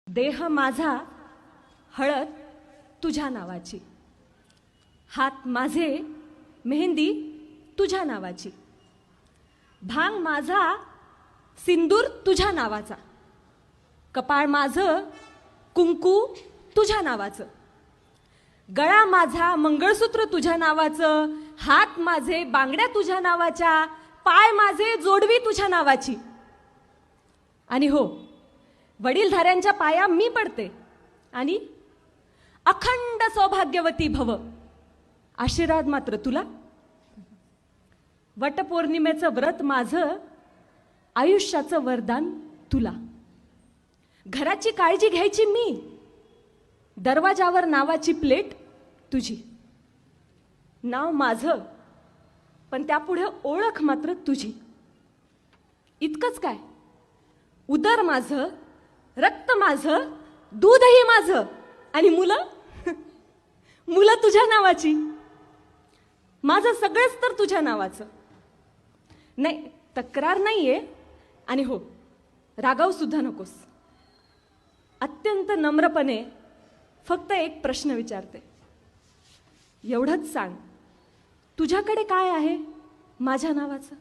देह माझा हळद तुझ्या नावाची, हात माझे मेहंदी तुझ्या नावाची, भांग माझा सिंदूर तुझ्या नावाचा, कपाळ माझं कुंकू तुझ्या नावाचं, गळा माझा मंगळसूत्र तुझ्या नावाचं, हात माझे बांगड्या तुझ्या नावाच्या, पाय माझे जोडवी तुझ्या नावाची. आणि हो, वडीलधाऱ्यांच्या पाया मी पडते आणि अखंड सौभाग्यवती भव आशीर्वाद मात्र तुला. वटपौर्णिमेचं व्रत माझं, आयुष्याचं वरदान तुला. घराची काळजी घ्यायची मी, दरवाजावर नावाची प्लेट तुझी. नाव माझं पण त्यापुढे ओळख मात्र तुझी. इतकंच काय, उदर माझं, रक्त माझं, दूधही माझं आणि मुलं मुलं तुझ्या नावाची. माझं सगळंच तर तुझ्या नावाचं. नाही, तक्रार नाहीये आणि हो, रागावू सुद्धा नकोस. अत्यंत नम्रपणे फक्त एक प्रश्न विचारते. एवढंच सांग, तुझ्याकडे काय आहे माझ्या नावाचं?